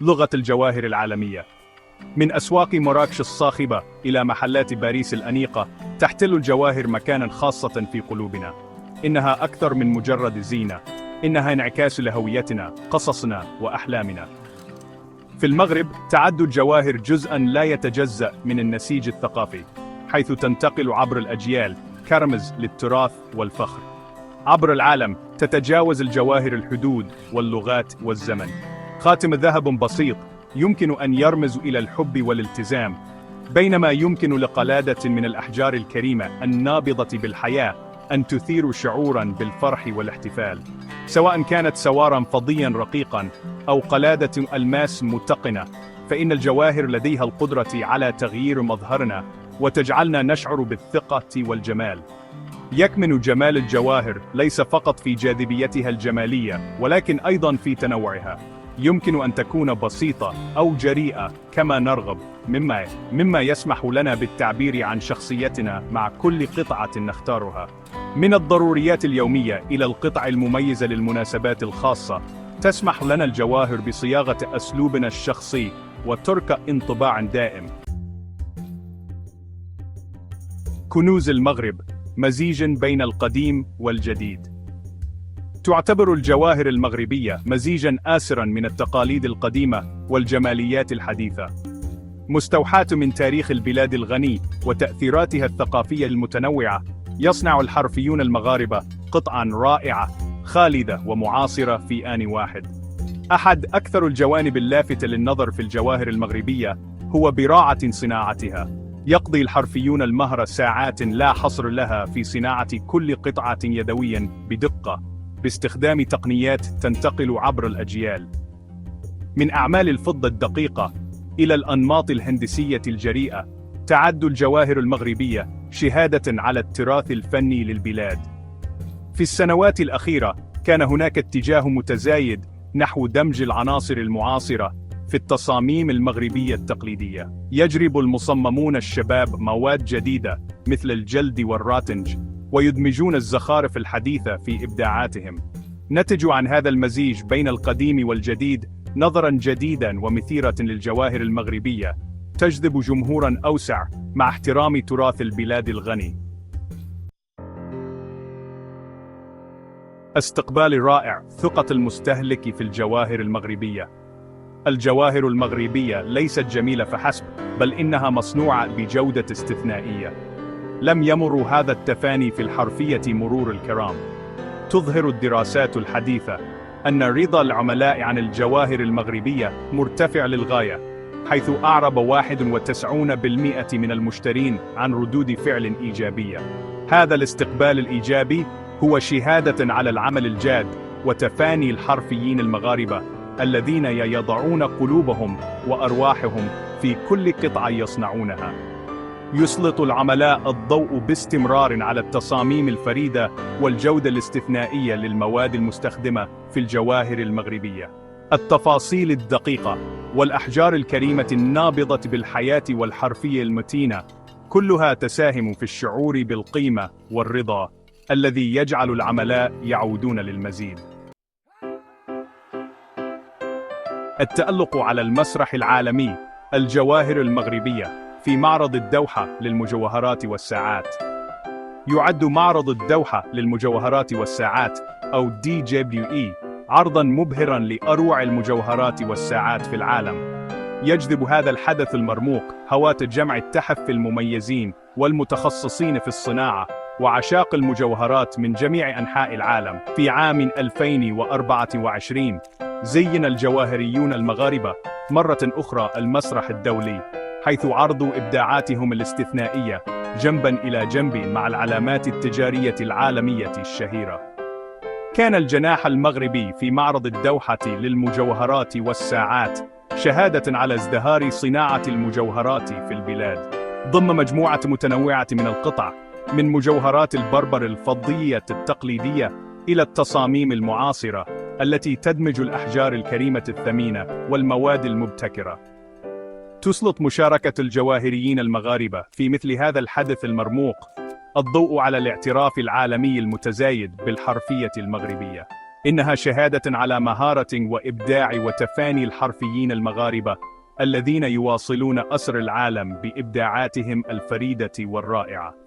لغة الجواهر العالمية. من أسواق مراكش الصاخبة إلى محلات باريس الأنيقة، تحتل الجواهر مكاناً خاصة في قلوبنا. إنها أكثر من مجرد زينة، إنها انعكاس لهويتنا، قصصنا وأحلامنا. في المغرب تعد الجواهر جزءاً لا يتجزأ من النسيج الثقافي، حيث تنتقل عبر الأجيال كرمز للتراث والفخر. عبر العالم تتجاوز الجواهر الحدود واللغات والزمن. خاتم ذهب بسيط يمكن أن يرمز إلى الحب والالتزام، بينما يمكن لقلادة من الأحجار الكريمة النابضة بالحياة أن تثير شعوراً بالفرح والاحتفال. سواء كانت سواراً فضياً رقيقاً أو قلادة ألماس متقنة، فإن الجواهر لديها القدرة على تغيير مظهرنا وتجعلنا نشعر بالثقة والجمال. يكمن جمال الجواهر ليس فقط في جاذبيتها الجمالية، ولكن أيضاً في تنوعها. يمكن أن تكون بسيطة أو جريئة كما نرغب، مما يسمح لنا بالتعبير عن شخصيتنا مع كل قطعة نختارها. من الضروريات اليومية إلى القطع المميزة للمناسبات الخاصة، تسمح لنا الجواهر بصياغة أسلوبنا الشخصي وترك انطباع دائم. كنوز المغرب، مزيج بين القديم والجديد. تعتبر الجواهر المغربية مزيجاً آسراً من التقاليد القديمة والجماليات الحديثة، مستوحاة من تاريخ البلاد الغني وتأثيراتها الثقافية المتنوعة. يصنع الحرفيون المغاربة قطعاً رائعة، خالدة ومعاصرة في آن واحد. أحد أكثر الجوانب اللافتة للنظر في الجواهر المغربية هو براعة صناعتها. يقضي الحرفيون المهرة ساعات لا حصر لها في صناعة كل قطعة يدوياً بدقة، باستخدام تقنيات تنتقل عبر الأجيال. من أعمال الفضة الدقيقة إلى الأنماط الهندسية الجريئة، تعد الجواهر المغربية شهادة على التراث الفني للبلاد. في السنوات الأخيرة كان هناك اتجاه متزايد نحو دمج العناصر المعاصرة في التصاميم المغربية التقليدية. يجرب المصممون الشباب مواد جديدة مثل الجلد والراتنج، ويدمجون الزخارف الحديثة في إبداعاتهم. نتج عن هذا المزيج بين القديم والجديد نظراً جديداً ومثيرة للجواهر المغربية، تجذب جمهوراً أوسع مع احترام تراث البلاد الغني. استقبال رائع، ثقة المستهلك في الجواهر المغربية. الجواهر المغربية ليست جميلة فحسب، بل إنها مصنوعة بجودة استثنائية. لم يمر هذا التفاني في الحرفية مرور الكرام. تظهر الدراسات الحديثة أن رضا العملاء عن الجواهر المغربية مرتفع للغاية، حيث أعرب 91% من المشترين عن ردود فعل إيجابية. هذا الاستقبال الإيجابي هو شهادة على العمل الجاد وتفاني الحرفيين المغاربة الذين يضعون قلوبهم وأرواحهم في كل قطعة يصنعونها. يسلط العملاء الضوء باستمرار على التصاميم الفريدة والجودة الاستثنائية للمواد المستخدمة في الجواهر المغربية. التفاصيل الدقيقة والأحجار الكريمة النابضة بالحياة والحرفية المتينة، كلها تساهم في الشعور بالقيمة والرضا الذي يجعل العملاء يعودون للمزيد. التألق على المسرح العالمي. الجواهر المغربية في معرض الدوحة للمجوهرات والساعات. يعد معرض الدوحة للمجوهرات والساعات أو DJWE عرضاً مبهراً لأروع المجوهرات والساعات في العالم. يجذب هذا الحدث المرموق هوات جمع التحف المميزين والمتخصصين في الصناعة وعشاق المجوهرات من جميع أنحاء العالم. في عام 2024 زين الجواهريون المغاربة مرة أخرى المسرح الدولي، حيث عرضوا إبداعاتهم الاستثنائية جنباً إلى جنب مع العلامات التجارية العالمية الشهيرة. كان الجناح المغربي في معرض الدوحة للمجوهرات والساعات شهادة على ازدهار صناعة المجوهرات في البلاد، ضمن مجموعة متنوعة من القطع، من مجوهرات البربر الفضية التقليدية إلى التصاميم المعاصرة التي تدمج الأحجار الكريمة الثمينة والمواد المبتكرة. تسلط مشاركة الجواهريين المغاربة في مثل هذا الحدث المرموق الضوء على الاعتراف العالمي المتزايد بالحرفية المغربية. إنها شهادة على مهارة وإبداع وتفاني الحرفيين المغاربة الذين يواصلون أسر العالم بإبداعاتهم الفريدة والرائعة.